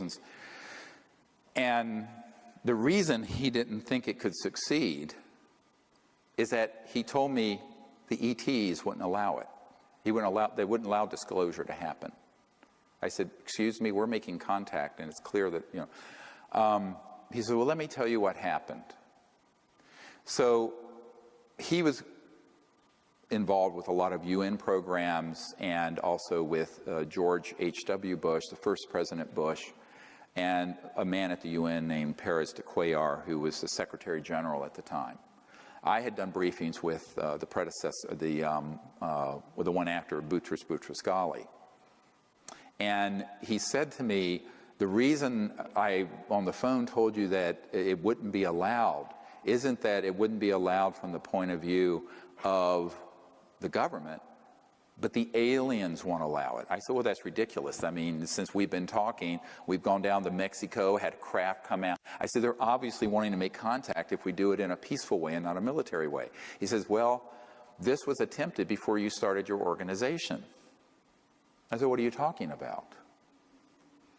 reasons. And the reason he didn't think it could succeed is that he told me the ETs wouldn't allow it. They wouldn't allow disclosure to happen. I said, excuse me, we're making contact, and it's clear that, you know. He said, well, let me tell you what happened. So he was involved with a lot of UN programs and also with George H.W. Bush, the first President Bush, and a man at the UN named Pérez de Cuellar, who was the Secretary General at the time. I had done briefings with the predecessor, with the one after Boutros Boutros-Ghali. And he said to me, the reason I, on the phone, told you that it wouldn't be allowed isn't that it wouldn't be allowed from the point of view of the government, but the aliens won't allow it. I said, well, that's ridiculous. I mean, since we've been talking, we've gone down to Mexico, had a craft come out. I said, they're obviously wanting to make contact if we do it in a peaceful way and not a military way. He says, well, this was attempted before you started your organization. I said, what are you talking about?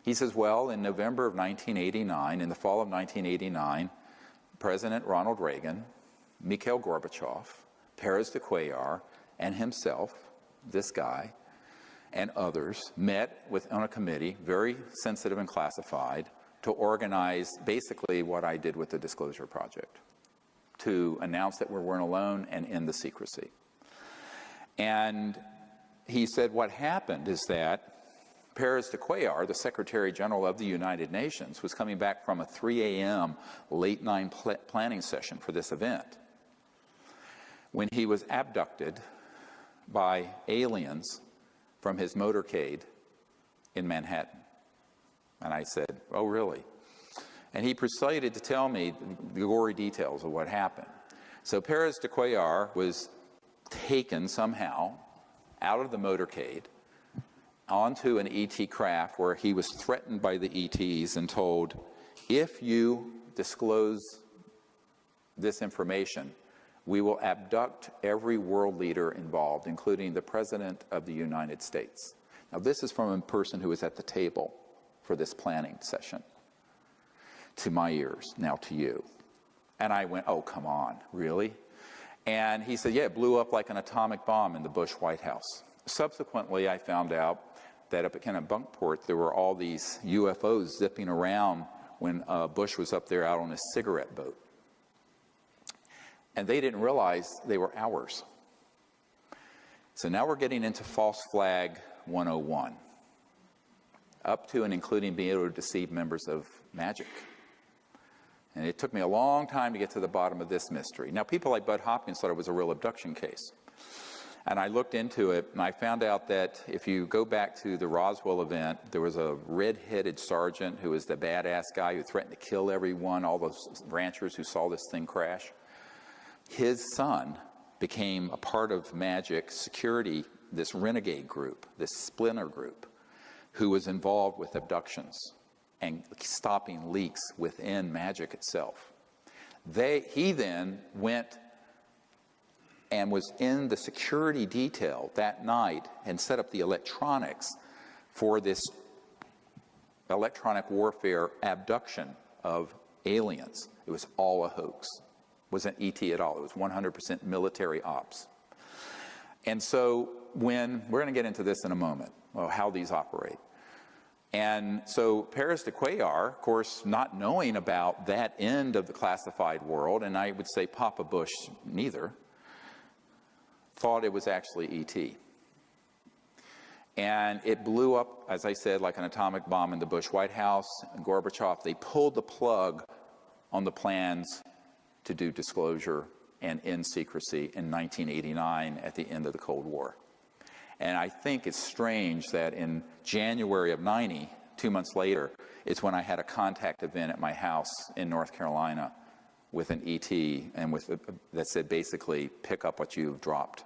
He says, well, in November of 1989, in the fall of 1989, President Ronald Reagan, Mikhail Gorbachev, Pérez de Cuellar, and himself, this guy, and others met on a committee, very sensitive and classified, to organize basically what I did with the Disclosure Project, to announce that we weren't alone and end the secrecy. And he said what happened is that Pérez de Cuellar, the Secretary General of the United Nations, was coming back from a 3 a.m. late night planning session for this event when he was abducted by aliens from his motorcade in Manhattan. And I said, oh, really? And he proceeded to tell me the gory details of what happened. So Pérez de Cuellar was taken somehow out of the motorcade onto an ET craft where he was threatened by the ETs and told, if you disclose this information, we will abduct every world leader involved, including the President of the United States. Now, this is from a person who was at the table for this planning session. To my ears, now to you. And I went, oh, come on, really? And he said, yeah, it blew up like an atomic bomb in the Bush White House. Subsequently, I found out that up at Kennebunkport, there were all these UFOs zipping around when Bush was up there out on his cigarette boat. And they didn't realize they were ours. So now we're getting into false flag 101, up to and including being able to deceive members of MAGIC. And it took me a long time to get to the bottom of this mystery. Now, people like Bud Hopkins thought it was a real abduction case. And I looked into it, and I found out that if you go back to the Roswell event, there was a red-headed sergeant who was the badass guy who threatened to kill everyone, all those ranchers who saw this thing crash. His son became a part of MAGIC security, this renegade group, this splinter group, who was involved with abductions and stopping leaks within MAGIC itself. He then went and was in the security detail that night and set up the electronics for this electronic warfare abduction of aliens. It was all a hoax. It wasn't ET at all. It was 100% military ops. And so we're going to get into this in a moment, how these operate. And so Pérez de Cuellar, of course, not knowing about that end of the classified world, and I would say Papa Bush neither, thought it was actually ET. And it blew up, as I said, like an atomic bomb in the Bush White House. And Gorbachev, they pulled the plug on the plans to do disclosure and end secrecy in 1989 at the end of the Cold War. And I think it's strange that in January of '90, 2 months later, it's when I had a contact event at my house in North Carolina with an ET and that said basically, pick up what you've dropped.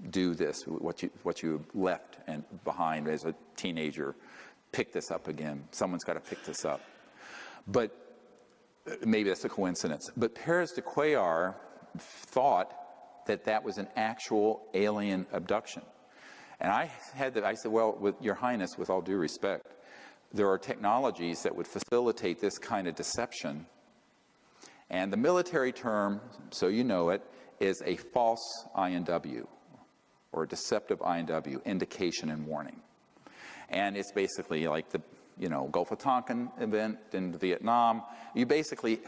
Do this, what you left and behind as a teenager. Pick this up again. Someone's got to pick this up. But maybe that's a coincidence. But Pérez de Cuellar thought that that was an actual alien abduction. And I said, well, with Your Highness, with all due respect, there are technologies that would facilitate this kind of deception. And the military term, so you know it, is a false INW, or a deceptive INW, indication and warning. And it's basically like the Gulf of Tonkin event in Vietnam. You basically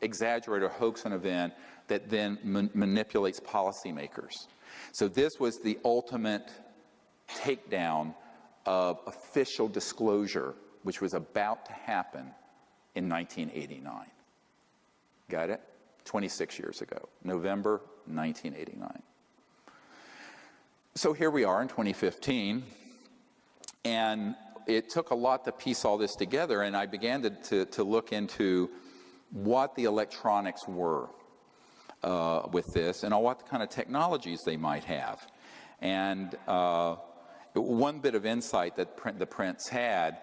exaggerate or hoax an event that then manipulates policymakers. So this was the ultimate takedown of official disclosure, which was about to happen in 1989. Got it? 26 years ago, November 1989. So here we are in 2015, and it took a lot to piece all this together, and I began to look into what the electronics were with this and what kind of technologies they might have. And one bit of insight that the prince had,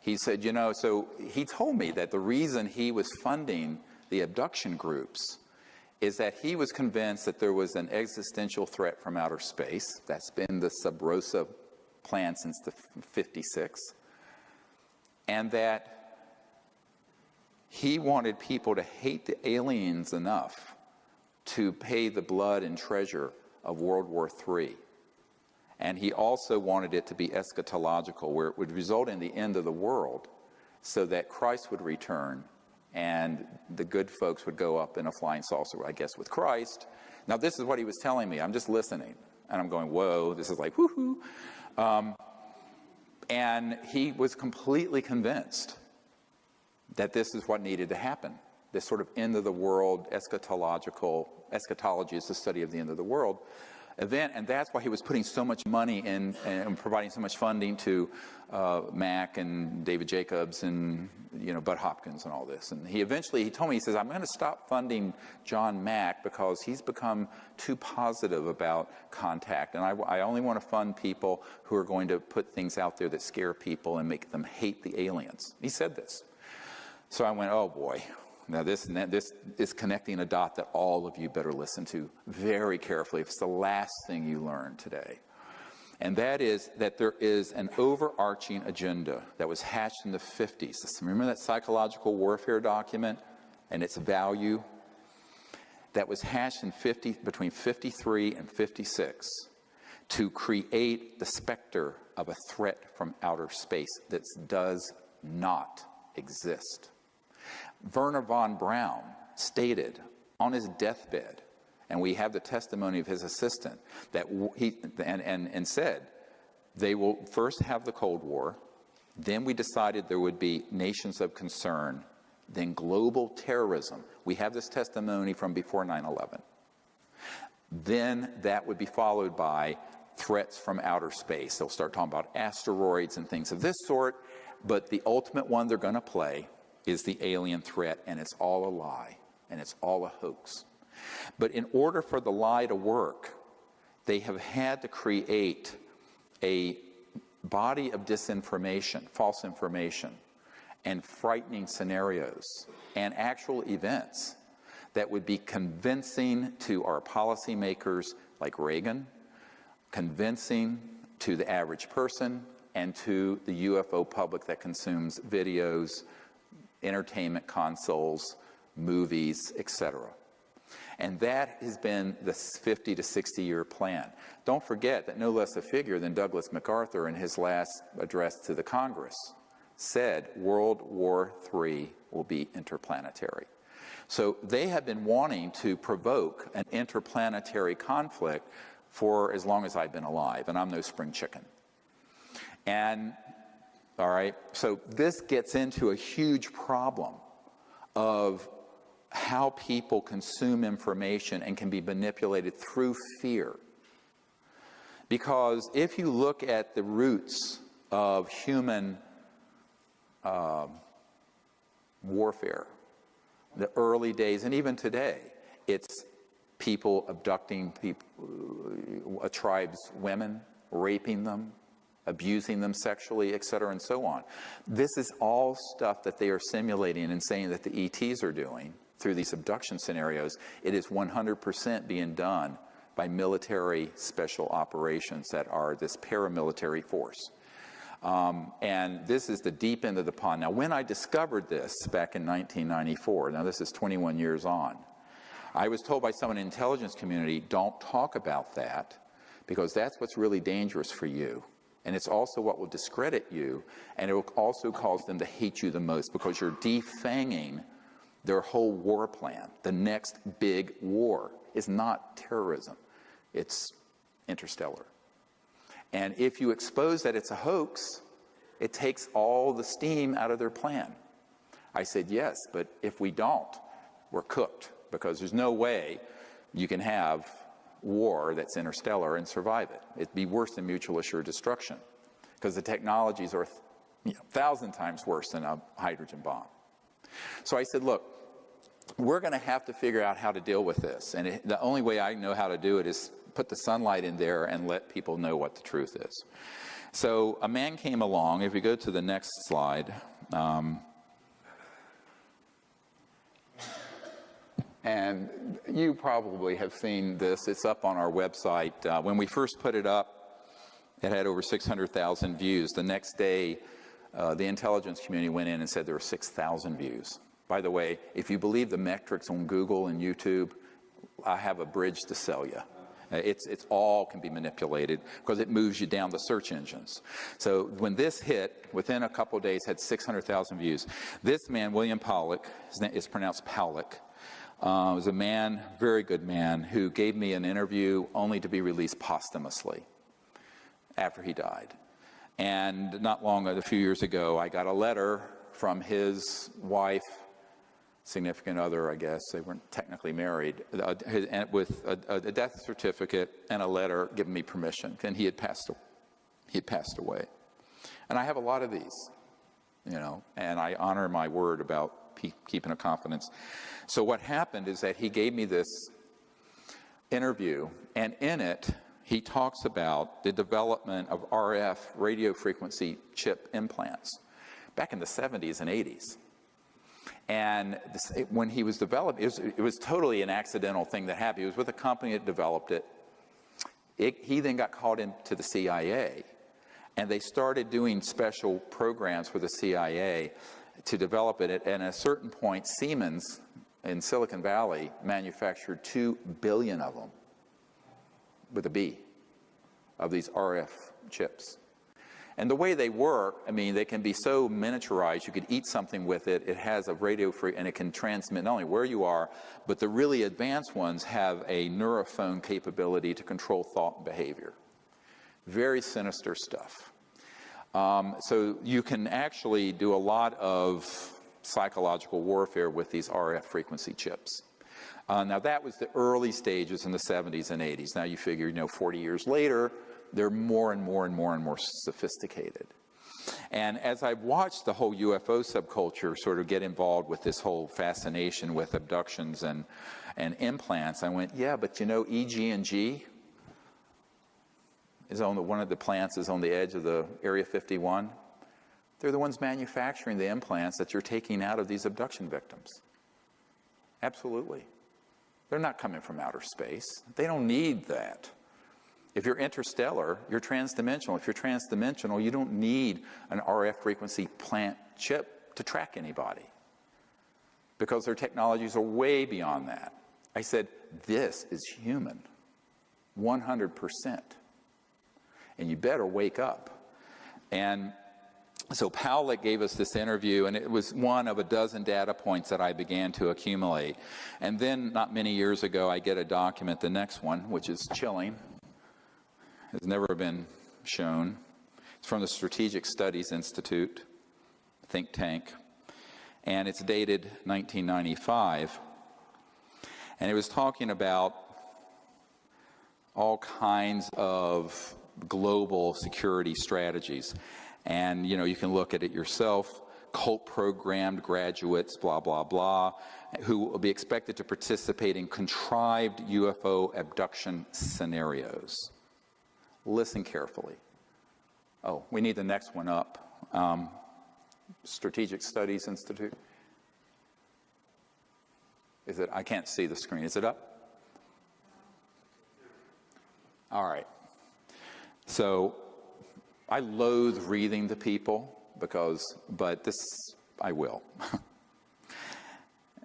he said, so he told me that the reason he was funding the abduction groups is that he was convinced that there was an existential threat from outer space. That's been the Sub Rosa plan since the 56. And that he wanted people to hate the aliens enough to pay the blood and treasure of World War III. And he also wanted it to be eschatological, where it would result in the end of the world, so that Christ would return and the good folks would go up in a flying saucer, I guess, with Christ. Now, this is what he was telling me. I'm just listening. And I'm going, whoa, this is like, woohoo. And he was completely convinced that this is what needed to happen. This sort of end of the world eschatology is the study of the end of the world event, and that's why he was putting so much money in and providing so much funding to Mack and David Jacobs and Bud Hopkins and all this. And he told me, he says, I'm going to stop funding John Mack because he's become too positive about contact, and I only want to fund people who are going to put things out there that scare people and make them hate the aliens. He said this. So I went, oh boy. Now this is connecting a dot that all of you better listen to very carefully. It's the last thing you learn today. And that is that there is an overarching agenda that was hatched in the 50s. Remember that psychological warfare document and its value? That was hatched in between 53 and 56 to create the specter of a threat from outer space that does not exist. Werner von Braun stated on his deathbed, and we have the testimony of his assistant, that and said, they will first have the Cold War, then we decided there would be nations of concern, then global terrorism. We have this testimony from before 9/11. Then that would be followed by threats from outer space. They'll start talking about asteroids and things of this sort, but the ultimate one they're going to play is the alien threat, and it's all a lie, and it's all a hoax. But in order for the lie to work, they have had to create a body of disinformation, false information, and frightening scenarios, and actual events that would be convincing to our policymakers like Reagan, convincing to the average person, and to the UFO public that consumes videos, entertainment consoles, movies, etc. And that has been the 50 to 60 year plan. Don't forget that no less a figure than Douglas MacArthur in his last address to the Congress said World War III will be interplanetary. So they have been wanting to provoke an interplanetary conflict for as long as I've been alive, and I'm no spring chicken. And all right, so this gets into a huge problem of how people consume information and can be manipulated through fear. Because if you look at the roots of human warfare, the early days, and even today, it's people abducting a tribe's women, raping them, abusing them sexually, etc., and so on. This is all stuff that they are simulating and saying that the ETs are doing through these abduction scenarios. It is 100% being done by military special operations that are this paramilitary force. And this is the deep end of the pond. Now, when I discovered this back in 1994, now this is 21 years on, I was told by someone in the intelligence community, don't talk about that, because that's what's really dangerous for you. And it's also what will discredit you, and it will also cause them to hate you the most, because you're defanging their whole war plan. The next big war is not terrorism, it's interstellar. And if you expose that it's a hoax, it takes all the steam out of their plan. I said, yes, but if we don't, we're cooked, because there's no way you can have war that's interstellar and survive it. It'd be worse than mutual assured destruction, because the technologies are 1,000 times worse than a hydrogen bomb. So I said, look, we're going to have to figure out how to deal with this. And the only way I know how to do it is put the sunlight in there and let people know what the truth is. So a man came along. If we go to the next slide. And you probably have seen this. It's up on our website. When we first put it up, it had over 600,000 views. The next day, the intelligence community went in and said there were 6,000 views. By the way, if you believe the metrics on Google and YouTube, I have a bridge to sell you. It's all can be manipulated, because it moves you down the search engines. So when this hit, within a couple of days, had 600,000 views. This man, William Pollack, his name is pronounced Powlick, was a man, very good man, who gave me an interview only to be released posthumously after he died. And not long, a few years ago, I got a letter from his wife, significant other, I guess, they weren't technically married, with a death certificate and a letter giving me permission, and he had passed away. And I have a lot of these, you know, and I honor my word about keeping a confidence. So what happened is that he gave me this interview, and in it, he talks about the development of RF radio frequency chip implants back in the 70s and 80s. And when he was developed, it was totally an accidental thing that happened. He was with a company that developed it. He then got called into the CIA, and they started doing special programs for the CIA to develop it. And at a certain point, Siemens in Silicon Valley manufactured 2 billion of them, with a B, of these RF chips. And the way they work, I mean, they can be so miniaturized, you could eat something with it, it has a radio and it can transmit not only where you are, but the really advanced ones have a neurophone capability to control thought and behavior. Very sinister stuff. So you can actually do a lot of psychological warfare with these RF frequency chips. Now that was the early stages in the 70s and 80s. Now you figure, 40 years later, they're more and more and more and more sophisticated. And as I've watched the whole UFO subculture sort of get involved with this whole fascination with abductions and implants, I went, yeah, but EG&G is one of the plants is on the edge of the Area 51. They're the ones manufacturing the implants that you're taking out of these abduction victims. Absolutely. They're not coming from outer space. They don't need that. If you're interstellar, you're transdimensional. If you're transdimensional, you don't need an RF frequency plant chip to track anybody, because their technologies are way beyond that. I said, this is human, 100%. And you better wake up. And so Powlick gave us this interview, and it was one of a dozen data points that I began to accumulate. And then, not many years ago, I get a document, the next one, which is chilling. Has never been shown. It's from the Strategic Studies Institute, think tank, and it's dated 1995. And it was talking about all kinds of global security strategies. And, you can look at it yourself. Cult-programmed graduates, blah, blah, blah, who will be expected to participate in contrived UFO abduction scenarios. Listen carefully. Oh, we need the next one up. Strategic Studies Institute. Is it? I can't see the screen. Is it up? All right. So I loathe reading to people but this, I will.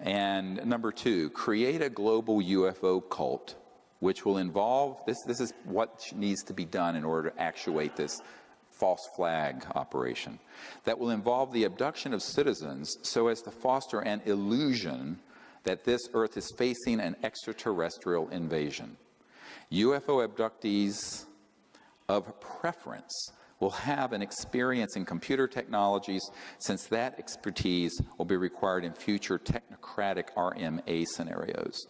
And number 2, create a global UFO cult, which will involve, this is what needs to be done in order to actuate this false flag operation, that will involve the abduction of citizens so as to foster an illusion that this Earth is facing an extraterrestrial invasion. UFO abductees of preference will have an experience in computer technologies, since that expertise will be required in future technocratic RMA scenarios.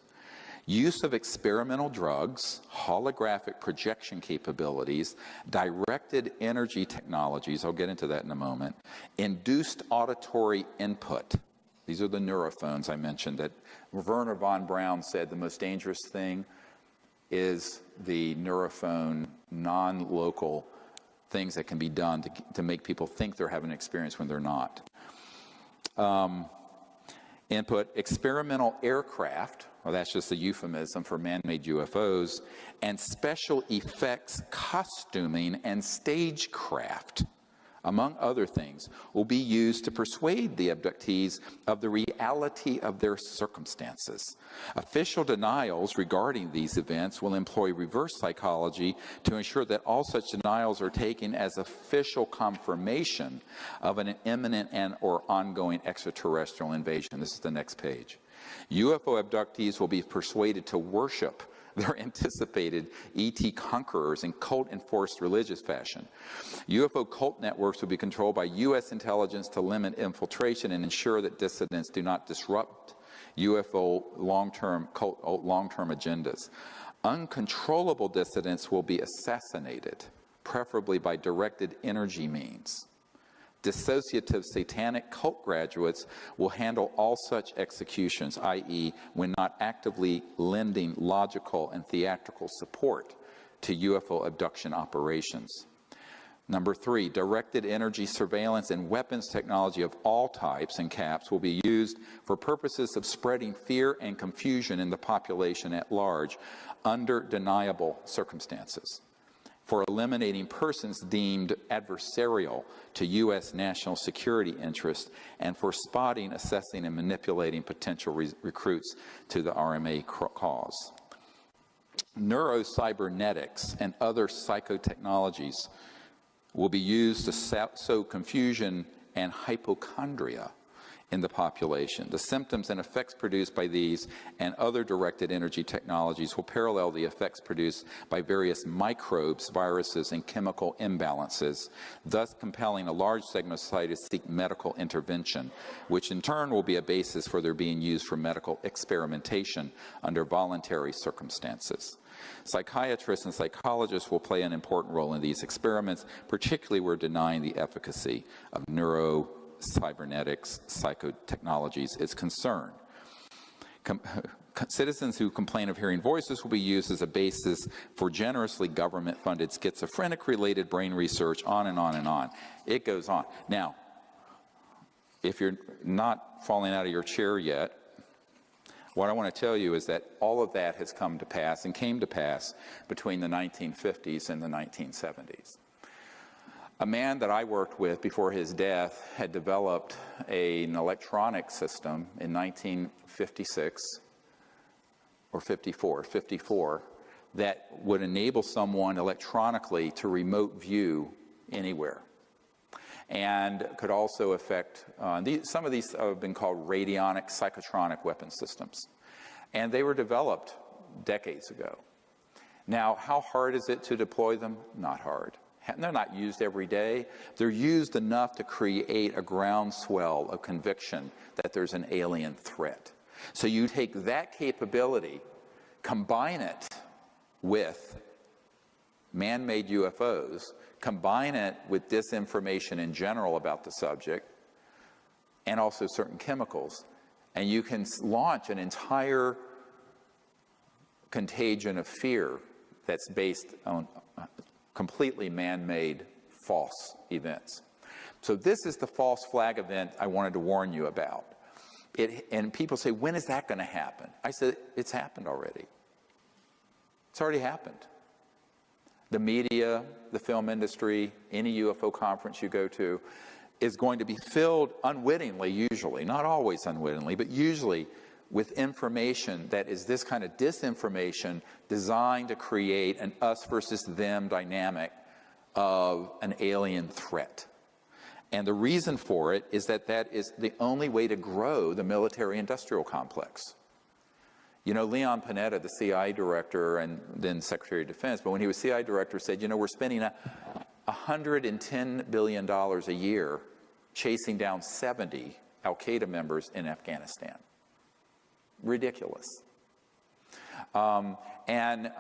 Use of experimental drugs, holographic projection capabilities, directed energy technologies, I'll get into that in a moment, induced auditory input. These are the neurophones I mentioned that Werner von Braun said the most dangerous thing is the neurophone, non-local things that can be done to make people think they're having an experience when they're not. Input, experimental aircraft, well, that's just a euphemism for man-made UFOs, and special effects costuming and stagecraft, among other things, will be used to persuade the abductees of the reality of their circumstances. Official denials regarding these events will employ reverse psychology to ensure that all such denials are taken as official confirmation of an imminent and or ongoing extraterrestrial invasion. This is the next page. UFO abductees will be persuaded to worship their anticipated ET conquerors in cult-enforced religious fashion. UFO cult networks will be controlled by U.S. intelligence to limit infiltration and ensure that dissidents do not disrupt UFO long-term agendas. Uncontrollable dissidents will be assassinated, preferably by directed energy means. Dissociative satanic cult graduates will handle all such executions, i.e., when not actively lending logical and theatrical support to UFO abduction operations. Number 3, directed energy surveillance and weapons technology of all types and caps will be used for purposes of spreading fear and confusion in the population at large under deniable circumstances, for eliminating persons deemed adversarial to U.S. national security interests, and for spotting, assessing, and manipulating potential recruits to the RMA cause. Neurocybernetics and other psychotechnologies will be used to sow confusion and hypochondria in the population. The symptoms and effects produced by these and other directed energy technologies will parallel the effects produced by various microbes, viruses, and chemical imbalances, thus compelling a large segment of society to seek medical intervention, which in turn will be a basis for their being used for medical experimentation under voluntary circumstances. Psychiatrists and psychologists will play an important role in these experiments, particularly where denying the efficacy of cybernetics, psychotechnologies is concerned. Citizens who complain of hearing voices will be used as a basis for generously government-funded schizophrenic-related brain research, on and on and on. It goes on. Now, if you're not falling out of your chair yet, what I want to tell you is that all of that has come to pass and came to pass between the 1950s and the 1970s. A man that I worked with before his death had developed an electronic system in 1956 or 54, that would enable someone electronically to remote view anywhere, and could also affect, some of these have been called radionic psychotronic weapon systems, and they were developed decades ago. Now, how hard is it to deploy them? Not hard. They're not used every day. They're used enough to create a groundswell of conviction that there's an alien threat. So you take that capability, combine it with man-made UFOs, combine it with disinformation in general about the subject, and also certain chemicals, and you can launch an entire contagion of fear that's based on completely man-made false events. So this is the false flag event I wanted to warn you about. And people say, when is that going to happen? I said, it's happened already. It's already happened. The media, the film industry, any UFO conference you go to, is going to be filled unwittingly, usually, not always unwittingly, but usually with information that is this kind of disinformation designed to create an us versus them dynamic of an alien threat. And the reason for it is that that is the only way to grow the military-industrial complex. You know, Leon Panetta, the CIA director and then Secretary of Defense, but when he was CIA director, said, you know, we're spending $110 billion a year chasing down 70 al-Qaeda members in Afghanistan. Ridiculous. And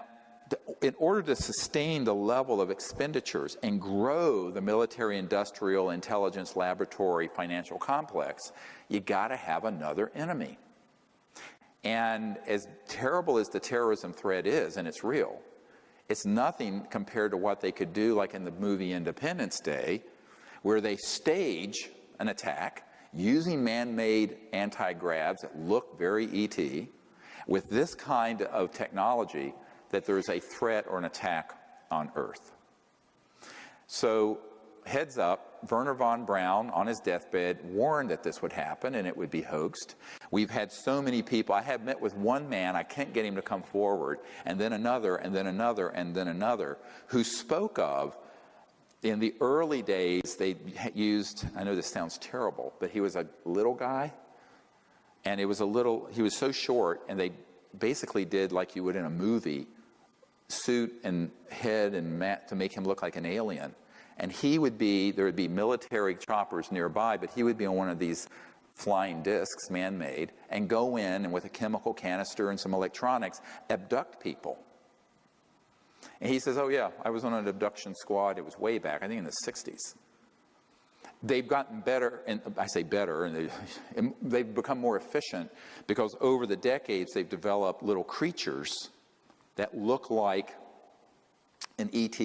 in order to sustain the level of expenditures and grow the military-industrial intelligence laboratory financial complex, you got to have another enemy. And as terrible as the terrorism threat is, and it's real, it's nothing compared to what they could do, like in the movie Independence Day, where they stage an attack using man-made anti-gravs that look very ET, with this kind of technology, that there's a threat or an attack on Earth. So, heads up, Wernher von Braun, on his deathbed, warned that this would happen and it would be hoaxed. We've had so many people. I have met with one man, I can't get him to come forward, and then another, and then another, and then another, who spoke of, in the early days, they used, I know this sounds terrible, but he was a little guy, and he was so short, and they basically did like you would in a movie, suit and head and mat to make him look like an alien. And there would be military choppers nearby, but he would be on one of these flying discs, man-made, and go in and with a chemical canister and some electronics, abduct people. And he says, oh yeah, I was on an abduction squad, it was way back, I think in the 60s. They've gotten better, and I say better, and they've become more efficient because over the decades they've developed little creatures that look like an ET